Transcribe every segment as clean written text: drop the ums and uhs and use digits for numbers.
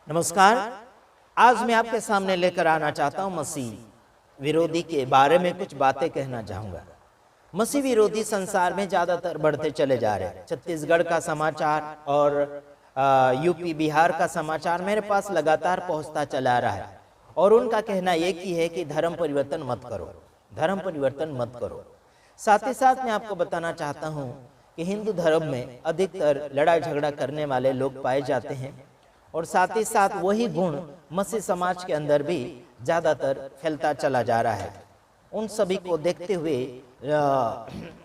नमस्कार। आज मैं आपके सामने लेकर आना चाहता हूं मसीह विरोधी के बारे में कुछ बातें कहना चाहूंगा। मसीह विरोधी संसार में ज्यादातर बढ़ते चले जा रहे हैं। छत्तीसगढ़ का समाचार और यूपी बिहार का समाचार मेरे पास लगातार पहुंचता चला रहा है और उनका कहना एक ही है कि धर्म परिवर्तन मत करो, धर्म परिवर्तन मत करो। साथ ही साथ मैं आपको बताना चाहता हूं कि हिंदू धर्म में अधिकतर लड़ाई झगड़ा करने वाले लोग पाए जाते हैं और साथ ही साथ वही गुण मसीह समाज के अंदर भी ज्यादातर फैलता चला जा रहा है। उन सभी को देखते हुए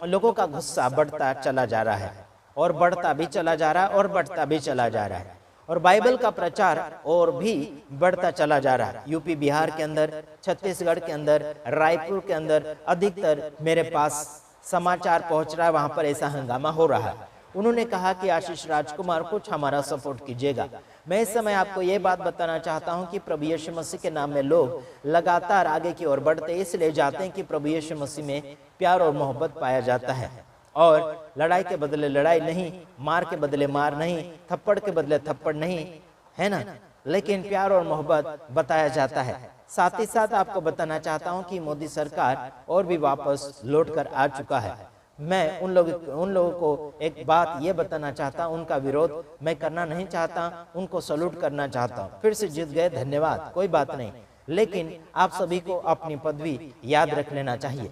लोगों का गुस्सा बढ़ता चला जा रहा है और बढ़ता भी चला जा रहा है और बढ़ता भी चला जा रहा है और बाइबल का प्रचार और भी बढ़ता चला जा रहा है। यूपी बिहार के अंदर, छत्तीसगढ़ के अंदर, रायपुर के अंदर अधिकतर मेरे पास समाचार पहुंच रहा है, वहां पर ऐसा हंगामा हो रहा है। उन्होंने कहा कि आशीष राजकुमार कुछ हमारा सपोर्ट कीजिएगा। मैं इस समय आपको ये बात बताना चाहता हूं कि प्रभु यीशु मसीह के नाम में लोग लगातार आगे की ओर बढ़ते इसलिए जाते हैं कि प्रभु यीशु मसीह में प्यार और मोहब्बत पाया जाता है और लड़ाई के बदले लड़ाई नहीं, मार के बदले मार नहीं, थप्पड़ के बदले थप्पड़ नहीं, है ना, लेकिन प्यार और मोहब्बत बताया जाता है। साथ ही साथ आपको बताना चाहता हूं कि मोदी सरकार और भी वापस लौट कर आ चुका है। मैं उन लोगों को एक बात ये बताना चाहता हूं, उनका विरोध मैं करना नहीं चाहता, उनको सैल्यूट करना चाहता हूं। फिर से जीत गए, धन्यवाद, कोई बात नहीं, लेकिन आप सभी को अपनी पदवी याद रख लेना चाहिए।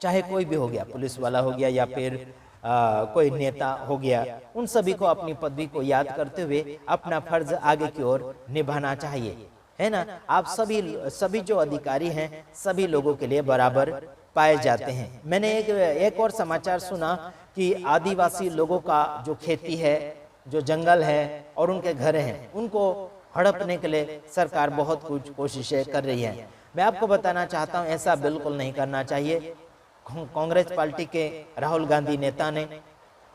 चाहे कोई भी हो गया, पुलिस वाला हो गया या फिर कोई नेता हो गया, उन सभी को अपनी पदवी को याद करते हुए अपना फर्ज आगे की ओर निभाना चाहिए, है ना। आप सभी जो अधिकारी हैं सभी लोगों के लिए बराबर पाए जाते हैं। मैंने एक और समाचार सुना कि आदिवासी लोगों का जो खेती है, जो जंगल है और उनके घर हैं, उनको हड़पने के लिए सरकार बहुत कुछ कोशिशें कर रही है। मैं आपको बताना चाहता हूं ऐसा बिल्कुल नहीं करना चाहिए। कांग्रेस पार्टी के राहुल गांधी नेता ने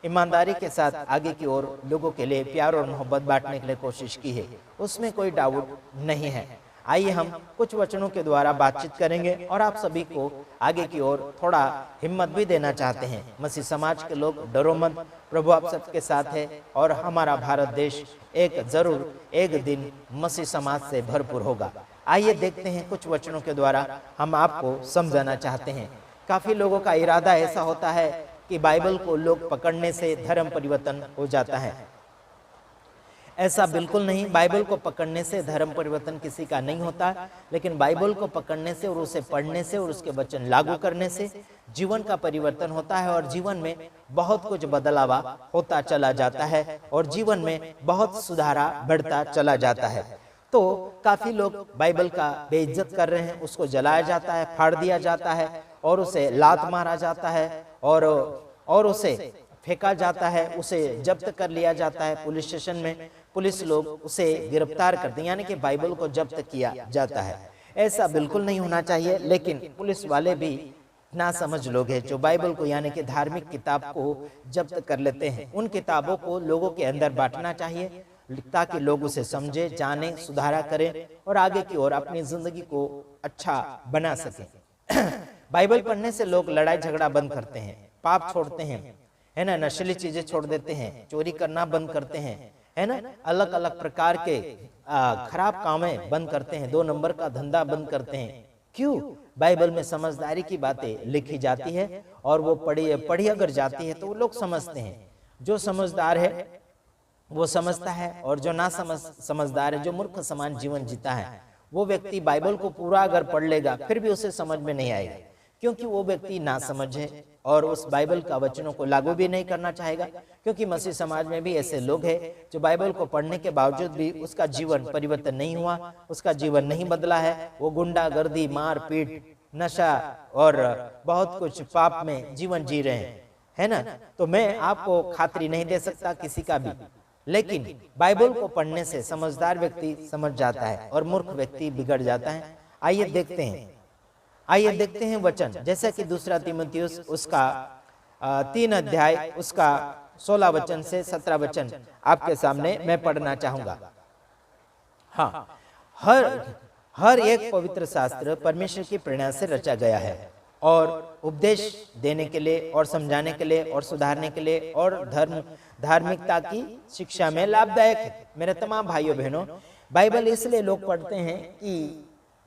ईमानदारी के साथ आगे की ओर लोगों के लिए प्यार और मोहब्बत बांटने के लिए कोशिश की है, उसमें कोई डाउट नहीं है। आइए हम कुछ वचनों के द्वारा बातचीत करेंगे और आप सभी को आगे की ओर थोड़ा हिम्मत भी देना चाहते हैं। मसीह समाज के लोग डरो मत, प्रभु आप सबके साथ है और हमारा भारत देश जरूर एक दिन मसीह समाज से भरपूर होगा। आइए देखते हैं कुछ वचनों के द्वारा हम आपको समझाना चाहते हैं। काफी लोगों का इरादा ऐसा होता है कि बाइबल को लोग पकड़ने से धर्म परिवर्तन हो जाता है। ऐसा बिल्कुल नहीं, बाइबल को पकड़ने से धर्म परिवर्तन किसी का नहीं होता, लेकिन बाइबल को पकड़ने से और उसे पढ़ने से और उसके वचन लागू करने से जीवन का परिवर्तन होता है और जीवन में बहुत कुछ बदलावा होता चला जाता है और जीवन में बहुत सुधारा बढ़ता चला जाता है। तो काफी लोग बाइबल का बेइज्जत कर रहे हैं, उसको जलाया जाता है, फाड़ दिया जाता है और उसे लात मारा जाता है और उसे फेंका जाता है, उसे जब्त कर लिया जाता है। पुलिस स्टेशन में पुलिस लोग उसे गिरफ्तार करते हैं, यानी कि बाइबल को जब्त किया जाता है। ऐसा बिल्कुल नहीं होना चाहिए, लेकिन पुलिस वाले भी ना समझ लोग हैं जो बाइबल को यानी कि धार्मिक किताब को जब्त कर लेते हैं। उन किताबों को लोगों के अंदर बांटना चाहिए ताकि लोग उसे समझे, जाने, सुधारा करें और आगे की ओर अपनी जिंदगी को अच्छा बना सकें। बाइबल पढ़ने से लोग लड़ाई झगड़ा बंद करते हैं, पाप छोड़ते हैं, है ना, नशीली चीजें छोड़ देते हैं, चोरी करना बंद करते हैं, है ना, अलग अलग प्रकार के खराब कामें बंद करते हैं, 2 नंबर का धंधा बंद करते हैं। क्यों? बाइबल में समझदारी की बातें लिखी जाती है और वो पढ़ी अगर जाती है तो वो लोग समझते हैं। जो समझदार है वो समझता है और जो ना समझदार है, जो मूर्ख समान जीवन जीता है, वो व्यक्ति बाइबल को पूरा अगर पढ़ लेगा फिर भी उसे समझ में नहीं आएगा, क्योंकि वो व्यक्ति ना समझ है और उस बाइबल का वचनों को लागू भी नहीं करना चाहेगा। क्योंकि मसीह समाज में भी ऐसे लोग हैं जो बाइबल को पढ़ने के बावजूद भी उसका जीवन परिवर्तन नहीं हुआ, उसका जीवन नहीं बदला है, वो गुंडागर्दी, मारपीट, नशा और बहुत कुछ पाप में जीवन जी रहे हैं, है ना। तो मैं आपको खातिरी नहीं दे सकता किसी का भी, लेकिन बाइबल को पढ़ने से समझदार व्यक्ति समझ जाता है और मूर्ख व्यक्ति बिगड़ जाता है। आइए देखते हैं वचन, जैसे कि 2 तीमुथियुस उसका 3 अध्याय उसका 16 वचन से 17 वचन आपके सामने मैं पढ़ना चाहूंगा। हाँ, हर एक पवित्र शास्त्र परमेश्वर की प्रेरणा से रचा गया है और उपदेश देने के लिए और समझाने के लिए और सुधारने के लिए और धार्मिकता की शिक्षा में लाभदायक है। मेरे तमाम भाइयों बहनों, बाइबल इसलिए लोग पढ़ते हैं कि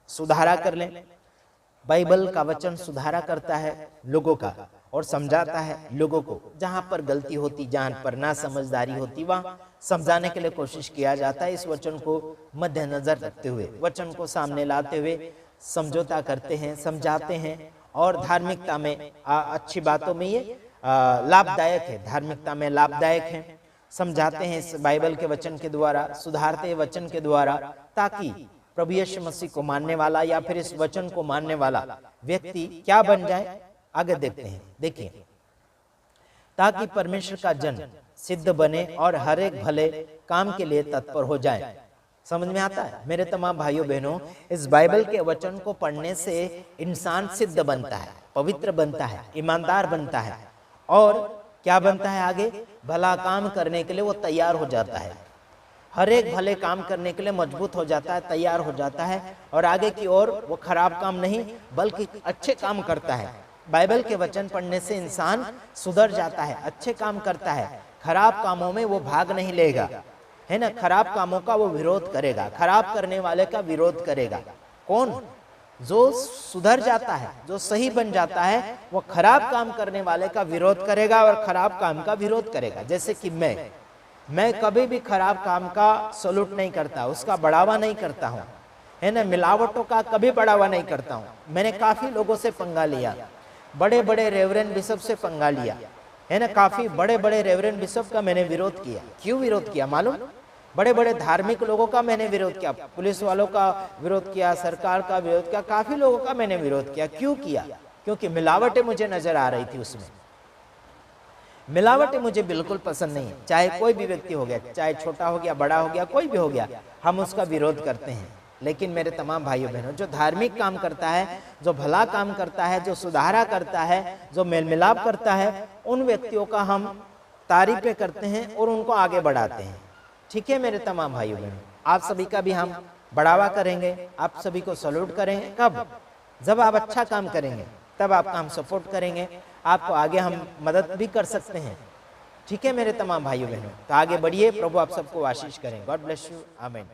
सुधारा कर लें। बाइबल का वचन सुधारा करता है लोगों का और समझाता है लोगों को। जहां पर गलती होती, जहां पर ना समझदारी होती, वहां समझाने के लिए कोशिश किया जाता है। इस वचन को मद्देनजर रखते हुए, वचन को सामने लाते हुए समझौता करते हैं, समझाते हैं और धार्मिकता में अच्छी बातों में ये लाभदायक है, धार्मिकता में लाभदायक है। समझाते हैं इस बाइबल के वचन के द्वारा, सुधारते हैं वचन के द्वारा, ताकि प्रभु यीशु मसीह को मानने वाला या फिर इस वचन को मानने वाला व्यक्ति क्या बन जाए, आगे देखते हैं। देखिए, ताकि परमेश्वर का जन सिद्ध बने और हर एक भले काम के लिए तत्पर हो जाए। समझ में आता है मेरे तमाम भाइयों बहनों? इस बाइबल के वचन को पढ़ने से इंसान सिद्ध बनता है, पवित्र बनता है, ईमानदार बनता है और क्या बनता है? आगे भला काम करने के लिए वो तैयार हो जाता है। हर एक भले काम करने के लिए मजबूत हो जाता है, तैयार हो जाता है और आगे की ओर वो खराब काम नहीं बल्कि अच्छे काम करता है। बाइबल के वचन पढ़ने से इंसान सुधर जाता है, अच्छे काम करता है, खराब कामों में वो भाग नहीं लेगा, है ना। खराब कामों का वो विरोध करेगा, खराब करने वाले का विरोध करेगा। कौन? जो सुधर जाता है, जो सही बन जाता है, वो खराब काम करने वाले का विरोध करेगा और खराब काम का विरोध करेगा। जैसे कि मैं कभी भी खराब काम का सलूट नहीं करता, उसका बढ़ावा नहीं करता हूँ, है ना। मिलावटों का कभी बढ़ावा नहीं करता हूँ। मैंने काफी लोगों से पंगा लिया, बड़े बड़े रेवरेंड बिशप से पंगा लिया, है ना। काफी बड़े बड़े रेवरेंड बिशप का मैंने विरोध किया। क्यों विरोध किया मालूम? बड़े बड़े धार्मिक लोगों का मैंने विरोध किया, पुलिस वालों का विरोध किया, सरकार का विरोध किया, काफी लोगों का मैंने विरोध किया। क्यों किया? क्योंकि मिलावटें मुझे नजर आ रही थी उसमें। मिलावटें मुझे बिल्कुल पसंद नहीं है। चाहे कोई भी व्यक्ति हो गया, चाहे छोटा हो गया, बड़ा हो गया, कोई भी हो गया, हम उसका विरोध करते हैं। लेकिन मेरे तमाम भाइयों बहनों, जो धार्मिक काम करता है, जो भला काम करता है, जो सुधारा करता है, जो मेल मिलाप करता है, उन व्यक्तियों का हम तारीफें करते हैं और उनको आगे बढ़ाते हैं। ठीक है मेरे तमाम भाइयों बहनों, आप सभी का भी हम बढ़ावा करेंगे, आप सभी को सैल्यूट करेंगे। कब? जब आप अच्छा काम करेंगे, तब आपका हम सपोर्ट करेंगे, आपको आगे हम मदद भी कर सकते हैं। ठीक है मेरे तमाम भाइयों बहनों, तो आगे बढ़िए, प्रभु आप सबको आशीष करें। गॉड ब्लेस यू, आमीन।